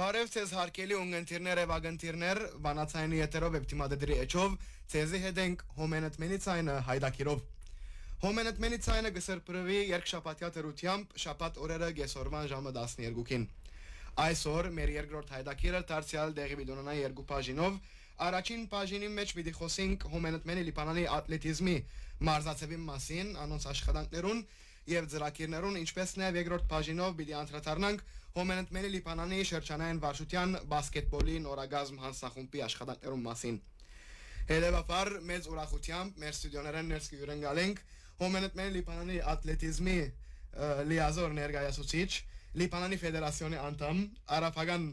Բարև ձեզ հարգելի ունգընտիրներ եւ ագընտիրներ, վանացայինի եթերով եւ թիմադեդրի էջով, ձեզի հետ ենք Հոմենետմենի ցայնը հայդակիրով։ Հոմենետմենի ցայնը գսրբրվի երկշաբաթյա դրությամբ շաբաթ օրերը գեսորվան ժամը 12-ին։ Այսօր մեր երկրորդ հայդակիրը դարձյալ դեղի բիդոնանա երկու բաժինով, առաջին բաժինի մեջ պիտի խոսենք Հոմենետմենի Լիբանանի ատլետիզմի մարզացեվի մասին, անոնց աշխատանքներուն եւ ծրագիրներուն, ինչպես նաեւ երկրորդ բաժինով պիտի անդրադառնանք Հոմենետմենի Լիբանանի շրջանային վարչության բասկետբոլի նորագազմ հանձնախումբի աշխատանքներուն մասին։ Հետևաբար մեծ ուրախությամբ մեր ստուդիոներեն ներս կյուրընկալենք Հոմենետմենի Լիբանանի ատլետիզմի լիազոր ներկայացուցիչ, Լիբանանի ֆեդերացիոնի անդամ, Արաբական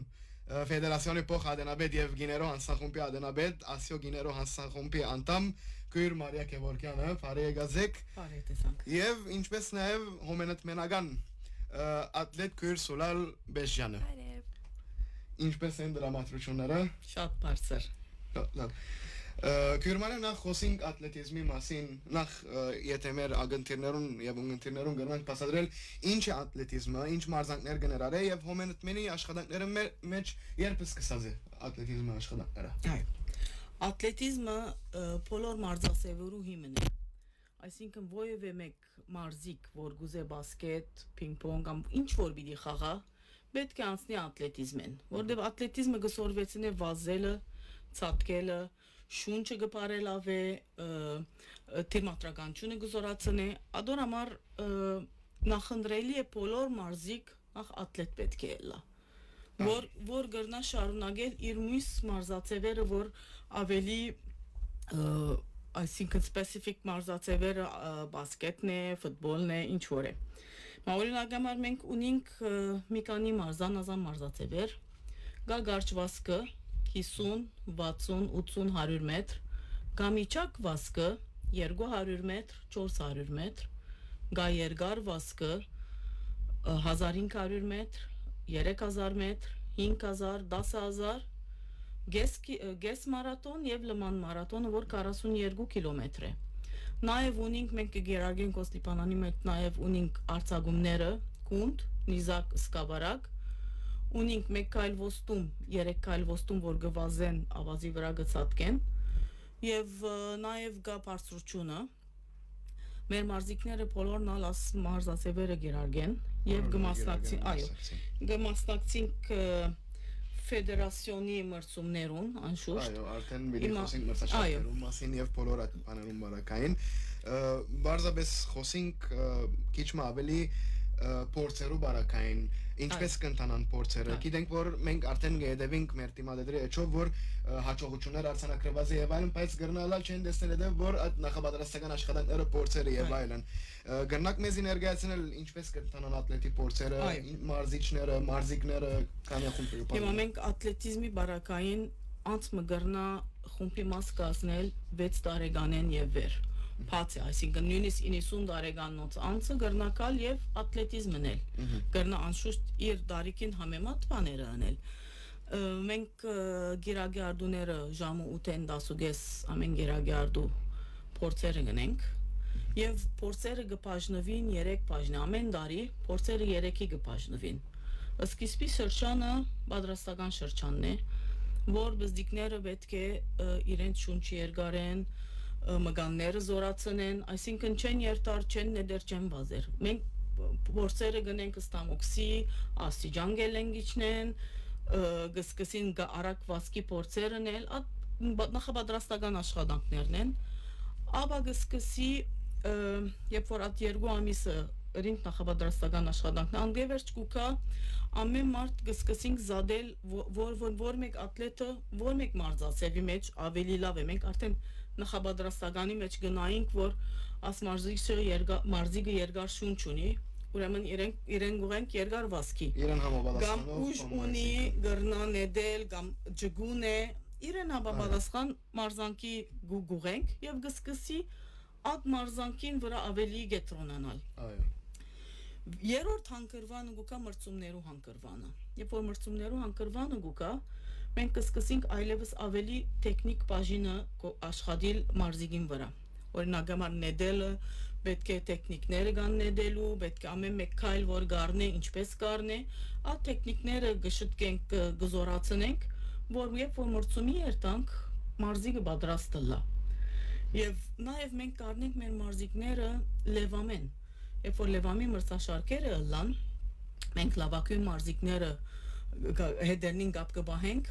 ֆեդերացիոնի փոխադենաբեդ եւ Գիներո հանձնախումբի ադենաբեդ, Ասիո Գիներո հանձնախումբի անդամ Գյուր Մարիա Քևորքյանը, բարի եկացեք։ Բարի տեսանք։ Եվ ինչպես նաեւ Հոմենետմենական ատլետ Գյուր Սուլալ Բեժյանը։ Բարև։ Ինչպես են դրամատրությունները։ Շատ բարձր։ Գյուրմանը նախ խոսենք ատլետիզմի մասին, նախ եթե մեր ագընտիրներուն եւ ունգընտիրներուն գրանք բացատրել ինչ է ատլետիզմը, ինչ մարզանքներ կներառե եւ Հոմենետմենի աշխատանքները մեջ երբ սկսած է ատլետիզմի աշխատանքները։ Այո։ Ատլետիզմը բոլոր մարզասերու հիմն է։ Այսինքն ովևէ մեկ մարզիկ, որ գուզե բասկետ, պինգ-պոնգ կամ ինչ որ պիտի խաղա, պետք է անցնի ատլետիզմեն, որովհետեւ ատլետիզմը գսորվեցնե վազելը, ցատկելը, շունչը գպարելավե, թիմատրականությունը գզորացնե, ադոր համար նախընտրելի է բոլոր մարզիկ նախ ատլետ պետք է լա, որ գրնա շարունակել իր մյուս մարզացևերը, որ ավելի այսինքն specific մարզացևերը բասկետն է, ֆուտբոլն է, ինչ որ է։ Օրինակ համար մենք ունենք մի քանի մարզանազան մարզացևեր, գա գարչվասկը 50, 60, 80, 100 մետր, գամիչակ վասկը 200 մետր, 400 մետր, գա երկար վասկը 1500 մետր, 3000 մետր, 5000, 10000, գես մարատոն եւ լման մարատոնը, որ 42 կիլոմետր է։ Նաեւ ունենք մենք կգերարգենք Լիբանանի մեջ նաեւ ունենք արձակումները, կունդ, նիզակ, սկավարակ, ունենք մեկ քայլ ոստում, 3 քայլ ոստում, որ գվազեն ավազի վրա գծատկեն, եւ նաեւ գա բարձրությունը։ Մեր մարզիկները բոլորն ալաս մարզասերերը գերարգեն եւ գմասնակցին, այո, գմասնակցինք ֆեդերացիոնի մրցումներուն, անշուշտ։ Այո, արդեն մի խոսենք մրցաշարերում մասին եւ բոլոր այդ բաներում բարակային։ Բարձրապես խոսենք քիչ ավելի փորձերու բարակային, ինչպես կընթանան փորձերը։ Գիտենք, որ մենք արդեն գեդևինք մեր թիմադեդրի էջով, որ հաջողություններ արձանագրված է եւ այլն, բայց գրնալալ չեն տեսնել դե որ այդ նախապատրաստական աշխատանքները փորձերը եւ այլն։ Գրնակ մեզի ներկայացնել ինչպես կընթանան ատլետի փորձերը, մարզիչները, մարզիկները, քանի խումբի։ Հիմա մենք ատլետիզմի բարակային անց մգրնա խումբի մաս կազմել 6 տարեկանեն եւ վեր։ Բացի, այսինքն նույնիսկ 90 տարեկանոց անցը գրնակալ եւ ատլետիզմն էլ։ Գրնա անշուշտ իր դարիքին համեմատ բաները անել։ Մենք գերագարդուները ժամը 8-ին 10:30 ամեն գերագարդու փորձերը գնենք եւ փորձերը կբաժնվին 3 բաժնի, ամեն տարի փորձերը 3-ի կբաժնվին։ Սկիզբի շրջանը պատրաստական շրջանն է, որ բզդիկները պետք է իրենց շունչի երկարեն, մգանները զորացնեն, այսինքն չեն երթար, չեն նեդեր, չեն վազեր։ Մենք փորձերը գնենք ստամոքսի, աստիճան գելենգիչնեն, գսկսին արագ վազքի փորձերն էլ, նախապատրաստական աշխատանքներն են, ապա գսկսի, երբ որ այդ 2 ամիսը ռինգ նախապատրաստական աշխատանքն անգևերջ կուքա ամեն մարդ գսկսինք զադել որ մեկ ատլետը որ մեկ մարզացեվի մեջ ավելի լավ է մենք արդեն նախապատրաստականի մեջ գնայինք որ աս մարզիկը երկար շունչ ունի ուրեմն իրեն գուղենք երկար վասկի իրեն համապատասխանող կամ ուժ ունի գրնա նեդել կամ ջգուն է իրեն համապատասխան մարզանքի գուղենք եւ գսկսի այդ մարզանքին վրա ավելի գետրոնանալ այո Երրորդ հանգրվանը գուկա մրցումներու հանգրվանը։ Երբ որ մրցումներու հանգրվանը գուկա, մենք կսկսենք այլևս ավելի տեխնիկ բաժինը աշխատել մարզիկին վրա։ Օրինակ համար նեդելը, պետք է տեխնիկները կան նետելու, պետք է ամեն մեկ քայլ որ գառնե, ինչպես գառնե, այդ տեխնիկները գշտկենք, գզորացնենք, որ երբ որ մրցումի երթանք, մարզիկը պատրաստ լա։ Եվ նաև մենք կառնենք մեր մարզիկները լևամեն։ Երբ որ լևամի մրցաշարքերը լան, մենք լավագույն մարզիկները հետերնին կապ կբահենք,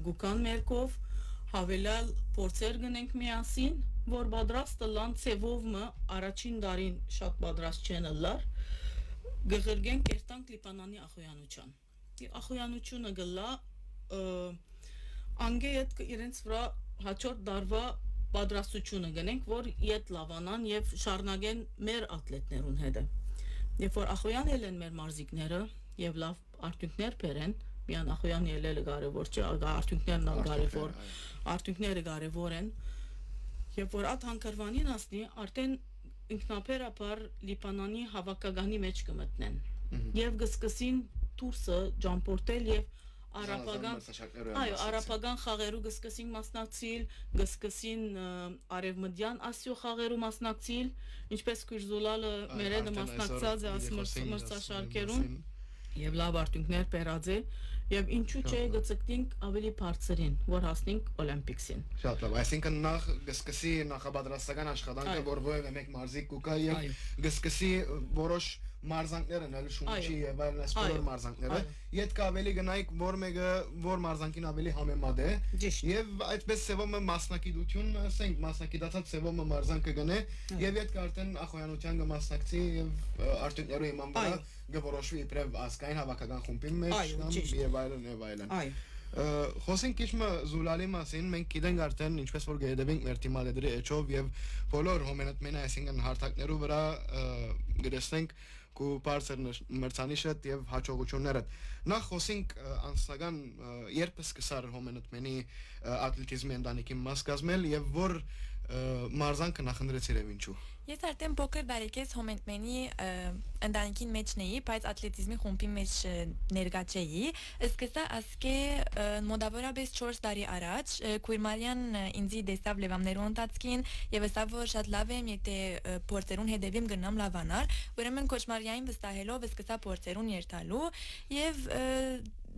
գուկան մերկով, հավելյալ փորձեր գնենք միասին, որ պատրաստ լան ցևովը առաջին դարին շատ պատրաստ չեն լար, գղրգենք երտանք Լիբանանի ախոյանության։ Ախոյանությունը գլա անգե այդ իրենց վրա հաջորդ դարվա պատրաստությունը գնենք, որ իդ լավանան եւ շարունակեն մեր ատլետներուն հետը։ Երբ որ ախոյան ելեն մեր մարզիկները եւ լավ արդյունքներ բերեն, միան ախոյան ելելը կարևոր չէ, արդյունքներն ալ կարևոր, արդյունքները կարևոր են։ Երբ որ այդ հանգրվանին ասնի, արդեն ինքնաբերաբար Լիբանանի հավաքականի մեջ կմտնեն եւ կսկսին դուրսը ջամփորտել եւ արաբական խաղերու կսկսին մասնակցել, կսկսին արևմտյան ասիո խաղերու մասնակցել, ինչպես Քուրզուլալը մեր հետ մասնակցած է մրցաշարքերուն եւ լավ արդյունքներ բերած է եւ ինչու՞ չէ գծկտինք ավելի բարձրին, որ հասնենք Օլիմպիքսին։ Շատ լավ, այսինքն նախ կսկսի նախապատրաստական աշխատանքը, որ ովևէ մեկ մարզիկ կուկա եւ կսկսի որոշ մարզանքներն էլ շունչի եւ այլն այս բոլոր մարզանքները յետք ավելի գնայք որ մեկը որ մարզանքին ավելի համեմատ է եւ այդպես սեվոմը մասնակիտություն ասենք մասնակիտացած սեվոմը մարզանքը գնե եւ յետք արդեն ախոյանության կմասնակցի եւ արդյունքներու իման վրա գորոշվի իբրև ասկային հավաքական խումբի մեջ եւ այլն Խոսենք քիչ Զուլալի մասին, մենք գիտենք արդեն ինչպես որ գեդեվենք մեր թիմադերի էջով եւ բոլոր հոմենտմենը այսինքն հարթակներու վրա գրեցնենք ու բարձր մրցանիշը եւ հաջողությունները։ Նախ խոսենք անձնական երբ սկսար հոմենտմենի ատլետիզմի ընտանիքի մաս կազմել եւ որ մարզանքը նախընտրեցիր եւ ինչու։ Ես արդեն փոքր դարիքից հոմենտմենի ընտանիքին մեջ նեի, բայց ատլետիզմի խումբի մեջ ներկա չէի։ Սկսա ասկե մոտավորապես 4 տարի առաջ Քույրմարյան ինձի դեսավ լևամներու ընթացքին եւ ասավ որ շատ լավ եմ, եթե փորձերուն հետևիմ գնամ լավանալ, ուրեմն Քոչմարյային վստահելով սկսա փորձերուն երթալու եւ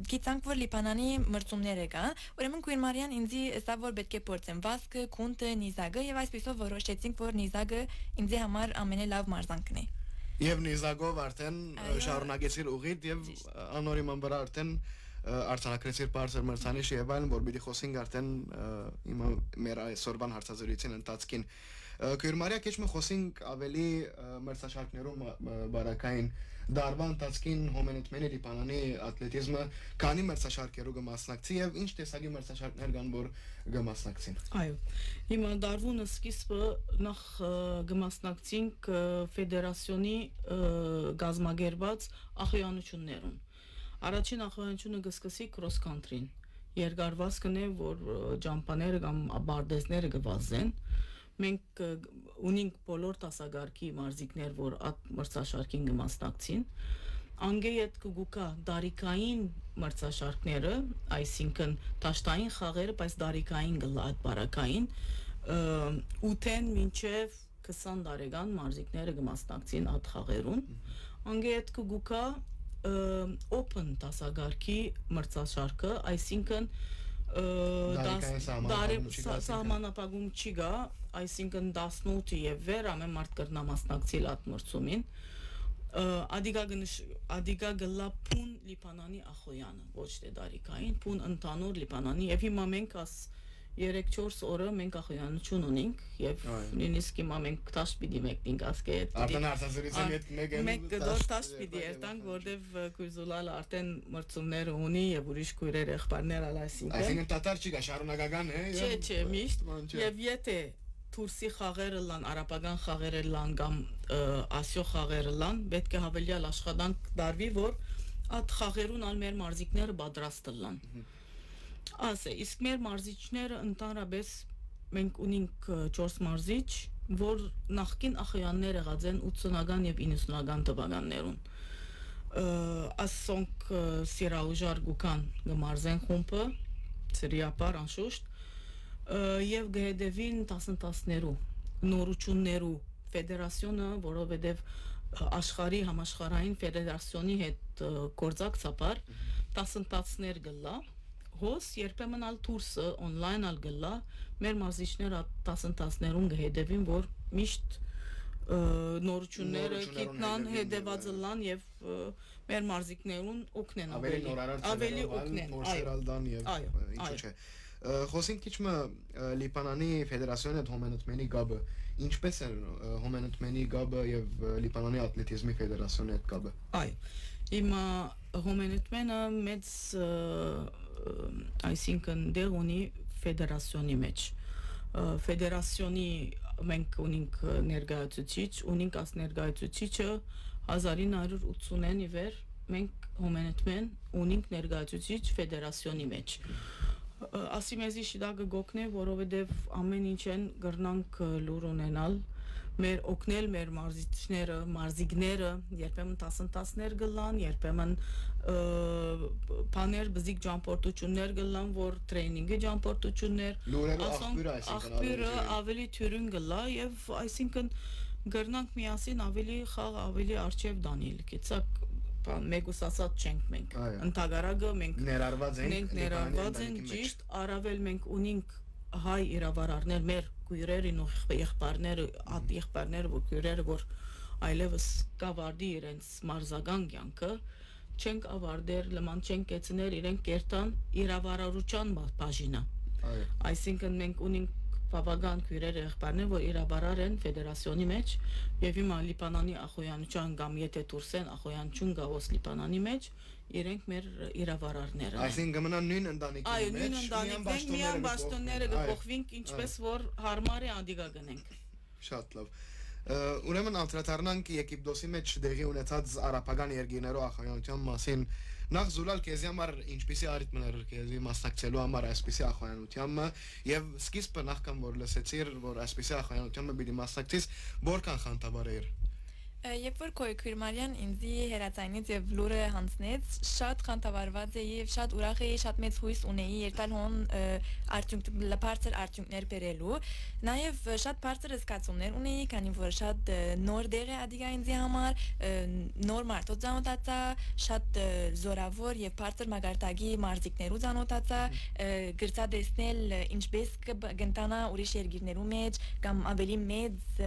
գիտանք որ Լիբանանի մրցումները կան, ուրեմն Քույրմարյան ինձի ասավ որ պետք է փորձեմ վազքը, քունտը, նիզակը եւ այսպեսով որոշեցինք որ նիզակը ինձի համար ամենալավ մարզանքն է։ Եվ նիզակով արդեն շարունակեցիր ուղիդ եւ անորիման վրա արդեն արձանագրեցիր բարձր մրցանիշ եւ այլն, որ պիտի խոսենք արդեն հիմա մեր այսօրվան հարցազրույցին ընթացքին։ Քույրմարիա քիչ մը խոսենք ավելի մրցաշարքներում բարակային դարվա ընթացքին հոմենտմենի Լիբանանի ատլետիզմը քանի մրցաշարքերու կմասնակցի եւ ինչ տեսակի մրցաշարքներ կան որ կմասնակցին։ Այո։ Հիմա դարվունը սկիզբը նախ կմասնակցենք ֆեդերացիոնի գազագերված ախոյանություններուն։ Առաջին ախոյանությունը կսկսի cross country-ին։ Երկարվածքն է որ ջամփաները կամ բարդեզները կվազեն։ Մենք ունենք բոլոր տասագարքի մարզիկներ, որ այդ մրցաշարքին կմասնակցին։ Անգե այդ կգուկա դարիքային մրցաշարքները, այսինքն տաշտային խաղերը, բայց դարիքային գլա այդ բարակային 8-ին մինչև 20 տարեկան մարզիկները կմասնակցին այդ խաղերուն։ Անգե այդ կգուկա open տասագարքի մրցաշարքը, այսինքն սահմանապահում չի գա, այսինքն 18 եւ վեր ամեն մարդ կրնա մասնակցել այդ մրցումին։ Ադիգա գլա փուն Լիբանանի ախոյանը, ոչ թե դարիքային, փուն ընդանուր Լիբանանի եւ հիմա մենք 3-4 օրը մենք ախոյանություն ունենք եւ նույնիսկ հիմա մենք տաշ պիտի մեկնենք ասկե արդեն հարցազրույցի հետ մեկ դոր տաշ պիտի երտանք որտեվ Քույրզուլալը արդեն մրցումներ ունի եւ ուրիշ քույրեր եղբայրներ ալ այսինքն տատար չի գա շարունակական է չէ միշտ եւ եթե Թուրսի խաղերը լան, արաբական խաղերը լան կամ ասիո խաղերը լան, պետք է հավելյալ աշխատանք դարվի, որ այդ խաղերուն ալ մեր մարզիկները պատրաստ լան։ Ասե, իսկ մեր մարզիչները ընդհանրապես մենք ունենք 4 մարզիչ, որ նախկին ախոյաններ եղած են 80-ական եւ 90-ական թվականներուն։ Ասոնք Սիրաուժար գուկան գմարզեն խումբը, սրիապար անշուշտ եւ գեդեվին 10-10-ներու նորություններու ֆեդերացիոնը, որովհետև աշխարհի համաշխարհային ֆեդերացիոնի հետ գործակցաբար դասընթացներ գլա հոս երբեմն ալ դուրսը on-line ալ գլա մեր մարզիչները դասընթացներուն կհետևին որ միշտ նորությունները գիտնան հետևածլան եւ մեր մարզիկներուն օգնեն ավելի օգնեն ինչու՞ չէ խոսենք քիչ մը Լիբանանի ֆեդերացիոնի հետ հոմենտմենի գաբը ինչպես է հոմենտմենի գաբը եւ Լիբանանի ատլետիզմի ֆեդերացիոնի հետ գաբը այո հիմա հոմենտմենը մեծ այսինքն դեր ունի ֆեդերացիոնի մեջ ֆեդերացիոնի մենք ունենք ներկայացուցիչ ունենք աս ներկայացուցիչը 1980-ին ի վեր մենք հոմենտմեն ունենք ներկայացուցիչ ֆեդերացիոնի մեջ ասիմեզի շիդագը գոքնե որովհետև ամեն ինչ են գրնանք լուր ունենալ մեր օգնել մեր մարզիկները երբեմն տասնտասներ գլան երբեմն բաներ բզիկ ճամփորդություններ գլան որ տրեյնինգի ճամփորդություններ աղբյուրը ավելի թյուրին գլա եւ այսինքն գրնանք միասին ավելի խաղ ավելի արժեվ դանել գեցակ մեգուսասած չենք մենք ընդհանրակը մենք ներառված ենք ճիշտ առավել մենք ունենք հայ իրավարարներ մեր քույրերին ու եղբայրները եղբայրները որ քույրերը որ այլևս կավարդի իրենց մարզական կյանքը չենք ավարտեր լման չենք կեցներ իրենք կերտան իրավարարության բաժինը այսինքն մենք ունենք բավական քույրեր եղբայրներ որ իրավարար են ֆեդերացիոնի մեջ եւ հիմա Լիբանանի ախոյանության կամ եթե դուրսեն ախոյանություն գավոս Լիբանանի մեջ իրենք մեր իրավարարներ են այսինքն գմնան նույն ընտանիքի մեջ նույն ընտանիքն միան բաշտոնները կփոխվենք ինչպես որ հարմար է անդիգա գնենք շատ լավ ուրեմն անդրադառնանք Եգիպտոսի մեջ դեղի ունեցած արաբական երկիրներով ախոյանության մասին նախ զուլալ քեզի համար ինչպիսի արիթմներ քեզի մասնակցելու համար այսպիսի ախոյանությանը եւ սկիզբը նախքան որ լսեցիր որ այսպիսի ախոյանությանը պիտի մասնակցես որքան խանդավառ էր Երբ որ Քույրմարյան ինձի հերացայինից եւ լուրը հանձնեց, շատ խանդավառված էի եւ շատ ուրախ էի, շատ մեծ հույս ունեի երթալ հոն բարձր արդյունքներ բերելու։ Նաեւ շատ բարձր զգացումներ ունեի, քանի որ շատ նոր դեղ է ադիգա ինձի համար, նոր մարդոց ծանոթացա, շատ զորավոր եւ բարձր մագարտագի մարզիկներու ծանոթացա, գրծա տեսնել ինչպես կգնտանա ուրիշ երկիրներու մեջ կամ ավելի մեծ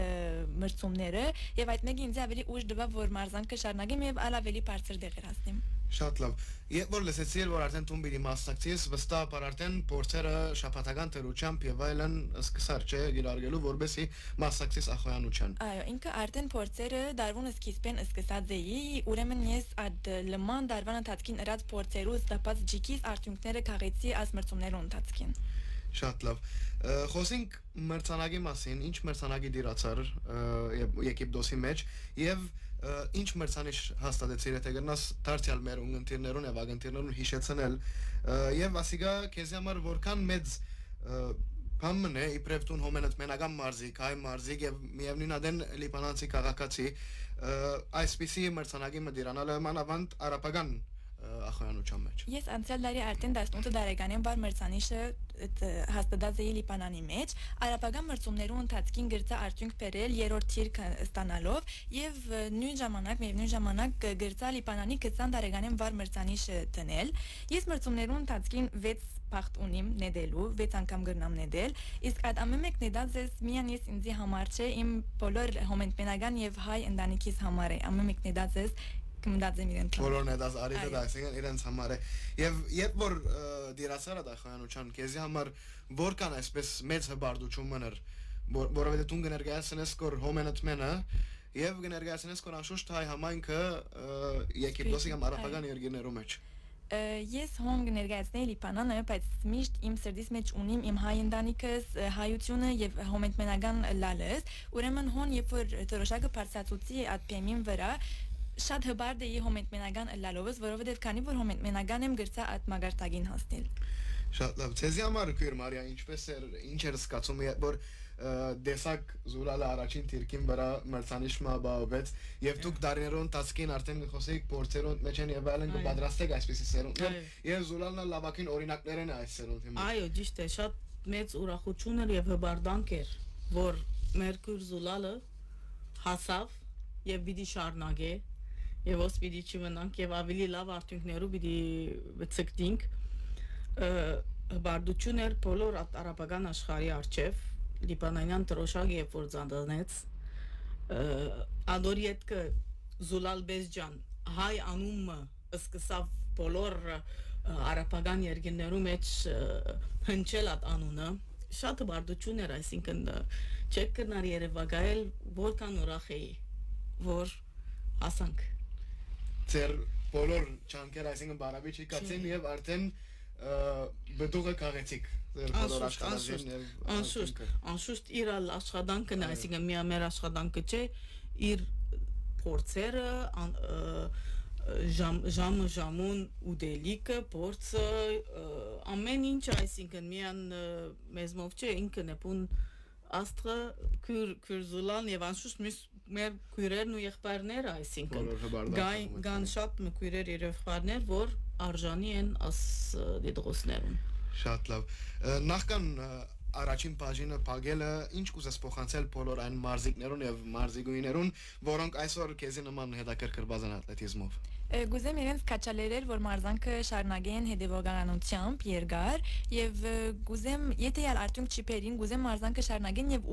մրցումները եւ այդ մեկը ինձ ավելի ուժ դվա որ մարզանքը շարունակեմ եւ ավելի բարձր դեղեր հասնեմ Շատ լավ երբ որ լսեցի որ արդեն տուն պիտի մասնակցես վստահաբար արդեն փորձերը շաբաթական թերությամբ եւ այլն սկսար չէ գիրարգելու որբեսի մասնակցես ախոյանության Այո ինքը արդեն փորձերը դարվուն սկիզբեն սկսած էի ուրեմն ես այդ լման դարվան ընթացքին ըրած փորձերուց տապած ջիկիս արդյունքները քաղեցի աս մրցումներու ընթացքին Շատ լավ խոսենք մրցանակի մասին ինչ մրցանակի դիրացար Եգիպտոսի մեջ եւ ինչ մրցանիշ հաստատեցիր եթե գնաս դարձյալ մեր ունգընտիրներուն եւ ագընտիրներուն հիշեցնել եւ ասիգա քեզ համար որքան մեծ բան է իբրև տուն հոմենտմենական մարզիկ հայ մարզիկ եւ միևնույն adեն լիբանանցի քաղաքացի այսպիսի մրցանակի մդիրանալը մանավանդ արաբական ախոյանության մեջ Ես անցյալ տարի արդեն 18 տարեկանին վար մրցանիշը հաստատած էի Լիբանանի մեջ արաբական մրցումներու ընթացքին գրծա արդյունք բերել երրորդ թիրք ստանալով եւ նույն ժամանակ գրծա Լիբանանի 20 տարեկանին վար մրցանիշը դնել ես մրցումներու ընթացքին 6 բախտ ունիմ նետելու 6 անգամ գրնամ նետել իսկ այդ ամեն մեկն էդած ես միան ես ինձի համար չէ իմ բոլոր հոմենտմենական եւ հայ ընտանիքիս համար է ամեն մեկն էդած ես Բոլորն էդած արիթը դասեն իրենց համար է եւ երբ որ դիրասար ախոյանության քեզի համար որքան այսպես մեծ հբարդություն մներ որովհետեւ դու կներկայացնես կոր հոմենտմենը եւ կներկայացնես կոր անշուշտ հայ համայնքը Եգիպտոսի կամ արաբական երկիրներու մեջ Ես հոմ կներկայացնեի Լիբանանը, բայց միշտ իմ սրտիս մեջ ունիմ իմ հայ ընտանիքս, հայությունը եւ հոմենտմենական լալս, ուրեմն հոն երբ որ դրոշակը բարձրացուցի այդ փեմին վրա Շատ հբարդ էի հոմենտմենական լալովս, որովհետև քանի որ հոմենտմենական եմ գրծա այդ մագարտագին հասնել։ Շատ լավ, ցեզի համար քույր Մարիա, ինչպես էր, ինչ էր սկացում, որ դեսակ զուրալը առաջին թիրքին վրա մրցանիշը բավեց եւ դուք դարներուն տածքին արդեն խոսեիք փորձերուն մեջ են եւ այլն կպատրաստեք այսպեսի սերունդներ եւ զուրալն լավակին օրինակներ են այս սերունդի մեջ։ Այո, ճիշտ է, շատ մեծ ուրախություն էր եւ հբարդանք էր, որ մեր քույր զուլալը հասավ եւ պիտի շարունակե եւ ոս պիտի չմնանք եւ ավելի լավ արդյունքներով պիտի ցկտինք բարդություն էր բոլոր արաբական աշխարհի արչեւ լիբանանյան տրոշակ երբ որ ծանոթանեց ադորիետկը Զուլալ Բեզջան հայ անումը սկսավ բոլոր արաբական երկրներու մեջ հնչել այդ անունը շատ բարդություն էր այսինքն չեք կնար երևակայել որքան ուրախ էի որ հասանք Ձեր բոլոր ճանկեր այսինքն բարաբի չիկացին եւ արդեն բդուղը քաղեցիք ձեր բոլոր աշխատանքներն եւ անշուշտ իր աշխատանքն այսինքն մեր աշխատանքը չէ իր փորձերը ժամուն ուդելիկը փորձը ամեն ինչ այսինքն միան մեզմով չէ ինքն է բուն աստղը քուրզուլան եւ անշուշտ մեր քույրերն ու եղբայրները այսինքն գան շատ քույրեր եւ եղբայրներ որ արժանի են աս դիդրոսներուն շատ լավ նախքան առաջին բաժինը փակելը ինչ կուզես փոխանցել բոլոր այն մարզիկներուն եւ մարզիկուիներուն որոնք այսօր քեզի նման հետաքրքրված են ատլետիզմով Գուզեմ իրենց քաչալերեր որ մարզանքը շարունակեն հետևողականությամբ երկար եւ գուզեմ եթե յալ արդյունք չիպերին գուզեմ մարզանքը շարունակեն եւ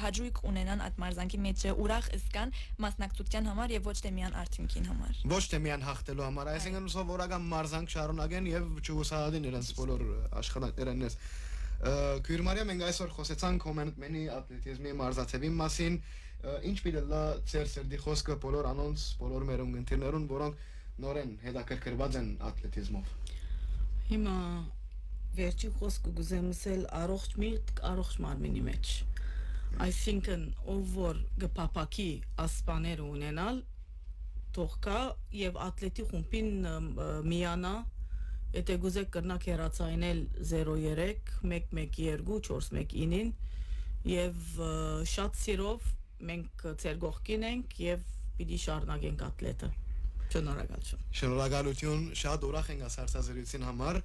հաջույք ունենան այդ մարզանքի մեջ ուրախ ըսկան մասնակցության համար եւ ոչ թե միան արդյունքին համար ոչ թե միան հաղթելու համար այսինքն սովորական մարզանք շարունակեն եւ չհուսահատին իրենց բոլոր աշխատանքներն Քույր Մարիա մենք այսօր խոսեցանք հոմենտմենի ատլետիզմի մարզացեվի մասին ինչ պիտի լա ծեր սերդի խոսքը բոլոր անոնց բոլոր մեր ունգընտիրներուն որոնք նորեն հետաքրքրված են ատլետիզմով Հիմա վերջի խոսքը գուզեմ ասել առողջ միտք առողջ մարմինի մեջ այսինքն ով որ գփապակի ասպաներ ունենալ թողքա եւ ատլետի խումբին միանա Եթե գուզեք կրնակ հեռացայնել 03 112 419-ին եւ շատ սիրով մենք ձեր կողքին ենք եւ պիտի շարունակենք ատլետը Շնորհակալություն Շնորհակալություն շատ ուրախ ենք ասարսազրույցին համար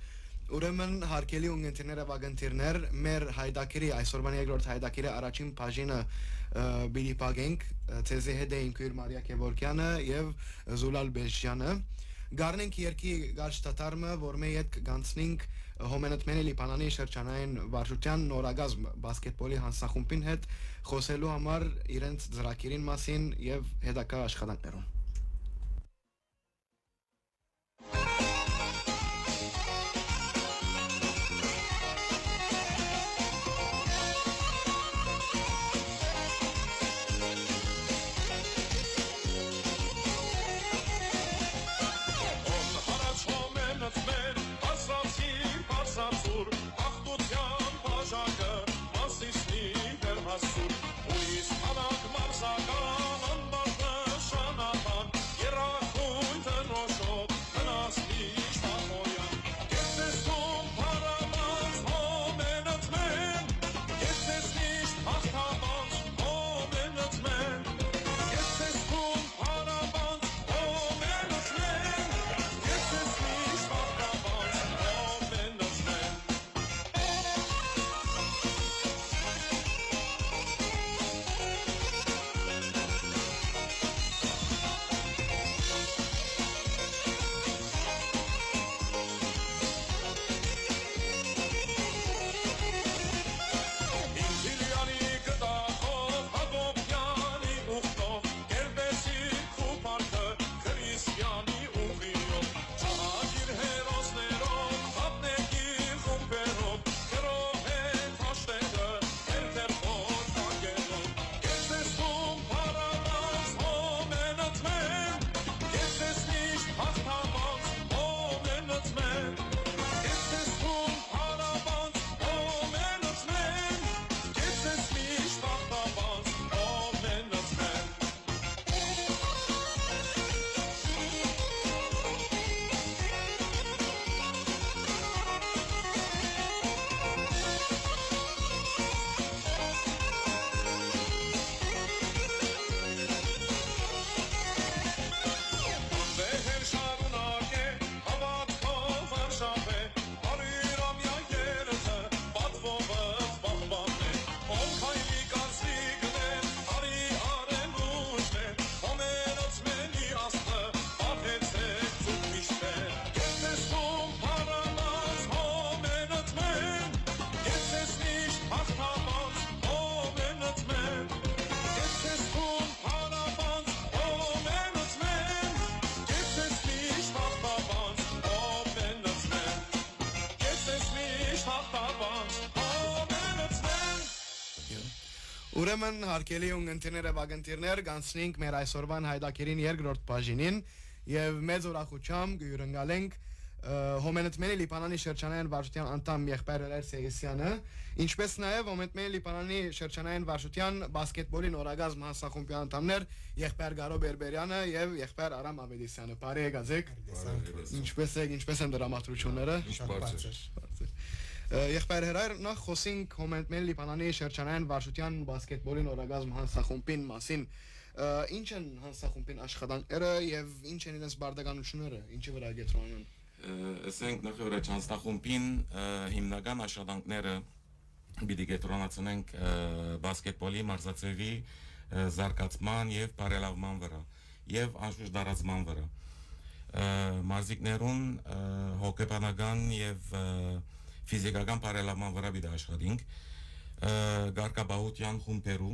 Ուրեմն հարգելի ունգընտիրներ եւ ագընտիրներ մեր հայդակիրի այսօրվան երկրորդ հայդակիրի առաջին բաժինը պիտի փակենք ցեզի հետ էին Քույր Մարիա Քևորքյանը եւ Զուլալ Բեժյանը Գարնենք երկի գարշտատարմը, որ մեր հետ կգանցնենք հոմենտմենի լիբանանի շրջանային վարչության նորագազմ բասկետբոլի հանձնախումբին հետ խոսելու համար իրենց ծրագիրին մասին եւ հետագա աշխատանքներում Ույս հանակ մարզական անբարդը շանապա Ուրեմն հարկելի ունգընտիրները վագընտիրներ գանցնենք մեր այսօրվան հայդակերին երկրորդ բաժինին եւ մեծ ուրախությամբ գյուրընկալենք Հոմենտմենի Լիբանանի շրջանային վարչության անդամ եղբայր Հրայր Սեյեսյանը, ինչպես նաև Հոմենտմենի Լիբանանի շրջանային վարչության բասկետբոլի նորագազմ հանձնախումբի անդամներ եղբայր Գարո Բերբերյանը եւ եղբայր Արամ Ավետիսյանը։ Բարի եկացեք։ Ինչպես են դրամատրությունները։ Եղբայր Հրայր, նախ խոսենք Հոմենտմենի Լիբանանի շրջանային վարչության բասկետբոլի նորագազմ հանձնախումբին մասին։ Ինչ են հանձնախումբին աշխատանքները եւ ինչ են իրենց բարդականությունները, ինչի վրա կենտրոնանում։ Ասենք նախորդ հանձնախումբին հիմնական աշխատանքները պիտի կենտրոնացնենք բասկետբոլի մարզաձևի զարգացման եւ բարելավման վրա եւ անշուշտ դարացման վրա։ Մարզիկներուն հոգեբանական եւ ֆիզիկական բարելավման վրա պիտի աշխատենք։ Գարկաբահության խումբերու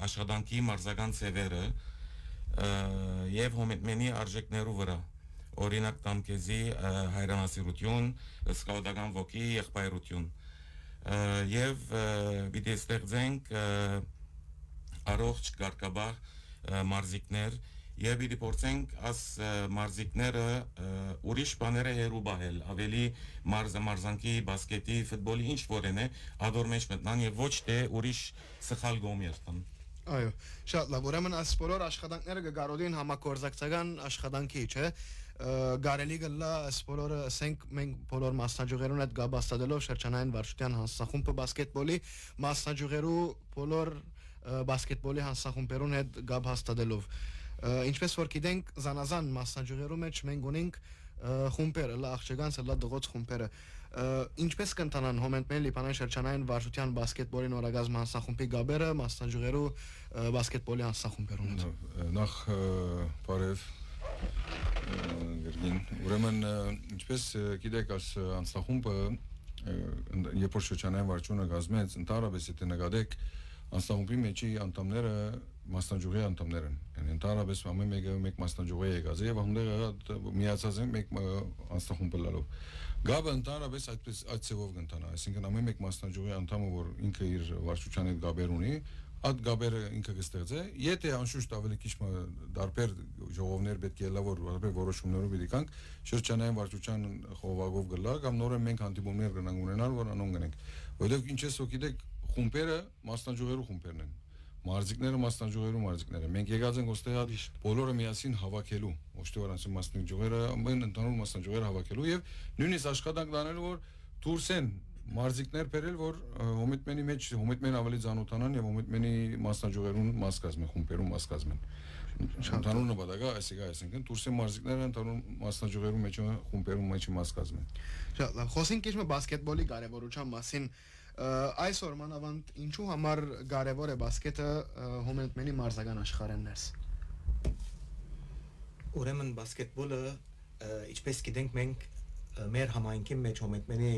աշխատանքի մարզական ծևերը եւ Հոմենտմենի արժեքներու վրա օրինակ տամքեզի հայրենասիրություն, սկաուտական ոգի, եղբայրություն եւ պիտի ստեղծենք առողջ գարկաբահ մարզիկներ եւ պիտի փորձենք աս մարզիկները ուրիշ բաները հերու բահել ավելի մարզանքի բասկետի ֆուտբոլի ինչ որեն է ադոր մեջ մտնան եւ ոչ թե ուրիշ սխալ գոմ երթան։ Այո, շատ լավ, ուրեմն այս բոլոր աշխատանքները կգարոդին համագործակցական աշխատանքի, չէ՞։ Գարելի գլա այս բոլորը ասենք մենք բոլոր մասնաճյուղերուն հետ գաբաստadելով շրջանային վարչության հանձնախումբը բասկետբոլի մասնաճյուղերու բոլոր բասկետբոլի հանձնախումբերուն հետ գաբաստadելով ինչպես որ գիտենք զանազան մասնաճյուղերու մեջ մենք ունենք խումբեր, լա աղջկանց, լա դղոց խումբերը ինչպես կընթանան Հոմենտմենի Լիբանանի շրջանային վարչության բասկետբոլի նորագազմ հանձնախումբի գաբերը մասնաճյուղերու բասկետբոլի հանձնախումբերուն նախ բարև Գերգին ուրեմն ինչպես գիտեք այս հանձնախումբը երբ որ շրջանային վարչությունը կազմեց ընդհանրապես եթե նկատեք հանձնախումբի մեջի անդամները մասնաճյուղի անդամներ են ընդհանրապես ամեն մեկը մեկ մասնաճյուղի եկած է եւ հանդերը միացած են մեկ հանձնախումբը լալով գաբը ընդհանրապես այդպես այդ ծևով կընթանա այսինքն ամեն մեկ մասնաճյուղի անդամը որ ինքը իր վարչության հետ գաբեր ունի այդ գաբերը ինքը կստեղծե եթե անշուշտ ավելի քիչ դարբեր ժողովներ պետք է լա որ դարբեր որոշումներով պիտի կանք շրջանային վարչության խողովակով գլա կամ նորեն մենք հանդիպումներ կնանք ունենալ որ անոն գնենք որովհետեւ ինչպես որ գիտեք խումբերը մասնաճյուղերու խումբերն են մարզիկները մասնաճյուղերու մարզիկները մենք եկած ենք ոստեղ բոլորը միասին հավաքելու ոչ թե որ ասում մասնաճյուղերը ամեն ընդհանուր մասնաճյուղերը հավաքելու եւ նույնիսկ աշխատանք դանել որ դուրսեն մարզիկներ բերել որ Հոմենտմենի մեջ Հոմենտմեն ավելի ծանոթանան եւ Հոմենտմենի մասնաճյուղերուն մաս կազմեն խումբերուն մաս կազմեն ընդհանուր նպատակը այսինքն դուրսեն մարզիկները ընդհանուր մասնաճյուղերու մեջ խումբերուն մեջ մաս կազմեն շատ լավ խոսենք ինչ-որ բասկետբոլի կարևորության մասին այսօր մանավանդ ինչու համար կարևոր է բասկետը Հոմենտմենի մարզական աշխարհին ներս Ուրեմն բասկետբոլը ինչպես գիտենք մենք մեր համայնքի մեջ Հոմենտմենի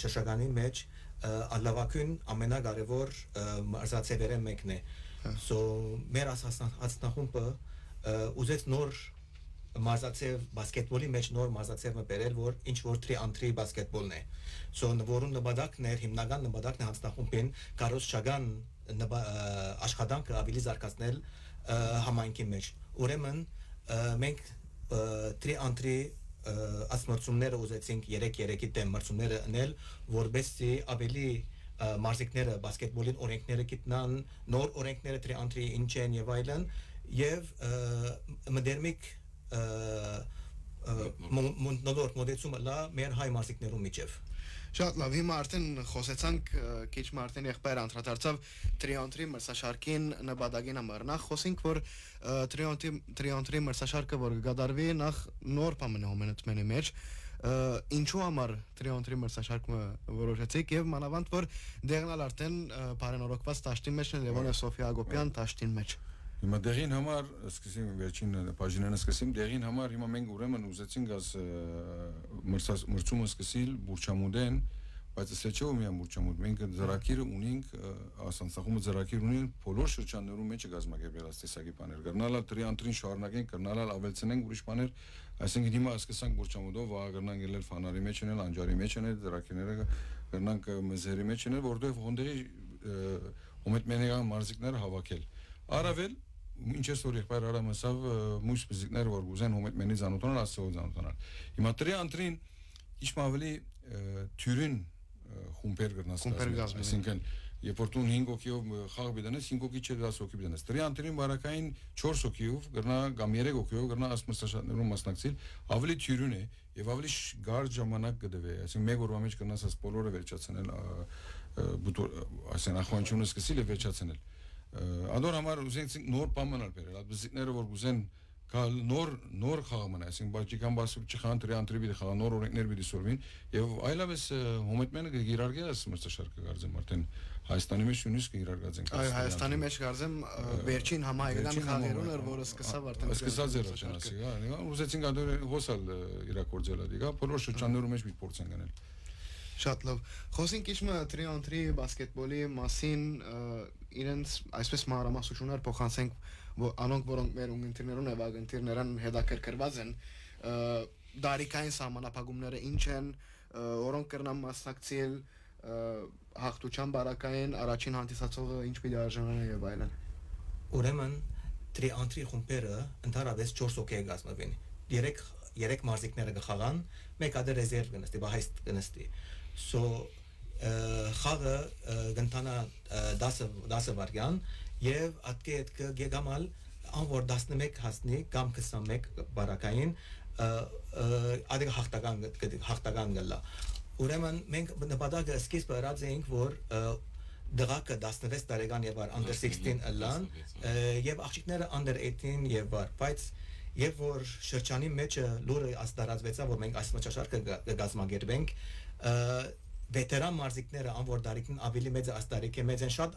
շրջանի մեջ ալավակուն ամենակարևոր մարզաձևերը մեկն է so մեր հասնախումբը ուզեց նոր մարզաձև բասկետբոլի մեջ նոր մարզաձևը բերել որ ինչ որ 3-on-3 բասկետբոլն է so որուն նպատակն է հիմնական նպատակն է հանձնախումբին կարողացական աշխատանքը ավելի զարգացնել համայնքի մեջ ուրեմն մենք 3-on-3 ասմրցումները ուզեցինք 3-3-ի դեմ մրցումները անել որբեսի ավելի մարզիկները բասկետբոլին օրենքները գտնան նոր օրենքները 3-on-3 ինչ են եւ այլն եւ մոդեռնիկ նոր մոդեցումը լա մեր հայ մարզիկներու միջև Շատ լավ, հիմա արդեն խոսեցանք քիչ արդեն եղբայր անդրադարձավ 3-on-3 մրցաշարքին նպատակին համար նախ խոսենք որ 3-on-3 մրցաշարքը որ կգադարվի նախ նոր բան է Հոմենտմենի մեջ ինչու համար 3-on-3 մրցաշարքը որոշեցիք եւ մանավանդ որ դեղնալ արդեն բարենորոգված տաշտի մեջ է Լևոն Սոֆիա Ագոպյան տաշտին մեջ Հիմա դեղին համար սկսեմ վերջին բաժինը սկսեմ դեղին համար հիմա մենք ուրեմն ուզեցինք այս մրցումը սկսել Բուրչամուդեն բայց ասա չէ ու միայն մուրճամուտ մենք ծրագիրը ունենք ասանցախումը ծրագիր ունեն բոլոր շրջաններում մեջ գազմագերբել աստեսագի բաներ գրնալա տրի անտրին շարունակենք գրնալալ ավելցնենք ուրիշ բաներ այսինքն հիմա սկսանք մուրճամուտով վաղ գրնանք ելել ֆանարի մեջ ենել անջարի մեջ ենել ծրագիրները գրնանք մզերի մեջ ենել որտեղ հոնդերի հոմետմենական մարզիկները հավաքել առավել ինչ որ եղբայր արամասավ մուս ֆիզիկներ որ գուզեն հոմետմենի զանոթանալ ասո զանոթանալ հիմա տրի անտրին ինչ ավելի թյուրին խումբեր գտնասկազ այսինքն երբ որ դու 5 հոգիով խաղ բիդանես 5 հոգի չէ 10 հոգի բիդանես տրի անտրին բարակային 4 հոգիով գրնա կամ 3 հոգիով գրնա ասմստաշատներում մասնակցել ավելի թյուրին է եւ ավելի գար ժամանակ կդվե այսինքն մեկ օրվա մեջ կնաս աս բոլորը վերջացնել այսինքն ախոանչությունը սկսել է վերջացնել ադոր համար ուզենք նոր բամանալ բերել այդ բզիկները որ գուզեն կալ նոր խաղաման այսինքն բաճիկան բասուկ չխան տրի անտրի բիդի խաղա նոր օրենքներ բիդի սորվին եւ այլավես հոմետմենը գիրարգի ասում մստաշարքը գարձեմ արդեն Հայաստանի մեջ նույնիսկ գիրարգած են այո Հայաստանի մեջ գարձեմ վերջին համահայկական խաղերուն էր որը սկսավ արդեն սկսած էր ճանասի հա ուզեցինք ադոր հոսալ իրակորձել ադիգա բոլոր շրջաններում մեջ մի փորձ են գնել շատ լավ խոսենք իշխմը տրի անտրի բասկետբոլի մասին իրենց այսպես մանրամասնություններ փոխանցենք անոնք որոնք մեր ունգընտիրներուն եւ ագընտիրներն հետաքրքրված են դարիքային սահմանափակումները ինչ են որոնք կրնան մասնակցել հաղթության բարակային առաջին հանդիսացողը ինչ պիտի արժանանա եւ այլն ուրեմն տրի անտրի խումբերը ընդհանրապես 4 հոգի է գազմավին 3 մարզիկները գխաղան մեկ ադը ռեզերվ գնստի բահայստ գնստի so խաղը գնտանա 10 վարյան եւ ատկե այդ գեգամալ անոր 11 հասնի կամ 21 բարակային ադը հաղթական գլա ուրեմն մենք նպատակը սկիզբը հրած էինք որ դղակը 16 տարեկան եւ under 16 ըլլան եւ աղջիկները under 18 եւ վար բայց եւ որ շրջանի մեջը լուրը աստարածվեցա որ մենք այս մրցաշարքը կգազմագերբենք վետերան մարզիկները անոր դարիքին ավելի մեծ աստարիքի մեծ են շատ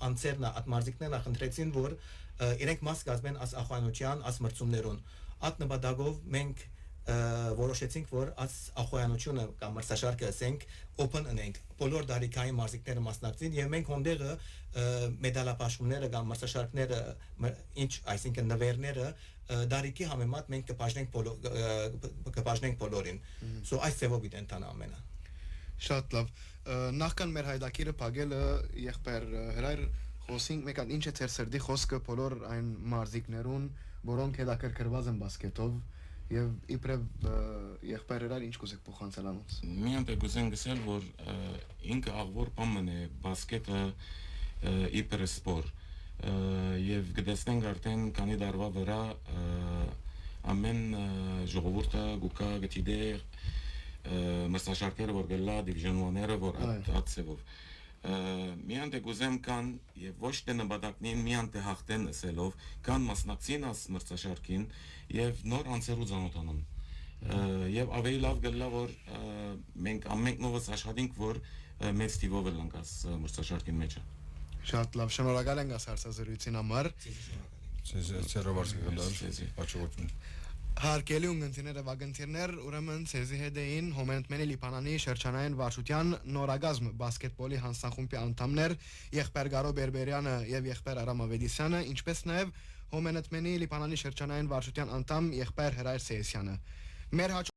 անցերնա այդ մարզիկներն խնդրեցին որ իրենք մաս կազմեն աս ախոյանության աս մրցումներուն այդ նպատակով մենք որոշեցինք որ աս ախոյանությունը կամ մրցաշարքը ասենք open անենք բոլոր դարիքային մարզիկները մասնակցին եւ մենք հոնդերը մեդալապաշտումները կամ մրցաշարքները ինչ այսինքն նվերները դարիքի համեմատ մենք կպաշտենք բոլորին so այս ծավալի դենտան ամենը շատ լավ նախքան մեր հայդակիրը փագելը եղբայր հրայր խոսինք մեկ ինչ է ծեր սրդի խոսքը բոլոր այն մարզիկներուն որոնք հետաքրքրված են բասկետով եւ իբրև եղբայր հրայր ինչ կուզեք փոխանցել անոնց միան կուզեն գսել որ ինքը աղվոր բամն է բասկետը իբր սպոր եւ գտեսնենք արդեն քանի դարվա վրա ամեն ժողովուրդը գուկա գտիդե մրցաշարքերը որ գլա դիվիզիոնները որ ածևով միան գուզեմ կան եւ ոչ թե նպատակին միան թե հաղթեն ասելով կան մասնակցին աս մրցաշարքին եւ նոր անցերու ծանոթանան եւ ավելի լավ գլա որ մենք ամենք նովս աշխատենք որ մեծ տիվով ենք աս մրցաշարքին մեջը շատ լավ շնորհակալ ենք աս հարցազրույցին համար Հարկելի ունգընտիրները վագընտիրներ ուրեմն ցեզի հետեին հոմենտմենի լիբանանի շրջանային վարչության նորագազմ բասկետբոլի հանձնախումբի անդամներ եղբայր Գարո Բերբերյանը եւ եղբայր Արամ Ավետիսյանը ինչպես նաեւ հոմենտմենի լիբանանի շրջանային վարչության անդամ եղբայր Հրայր Սեյեսյանը մեր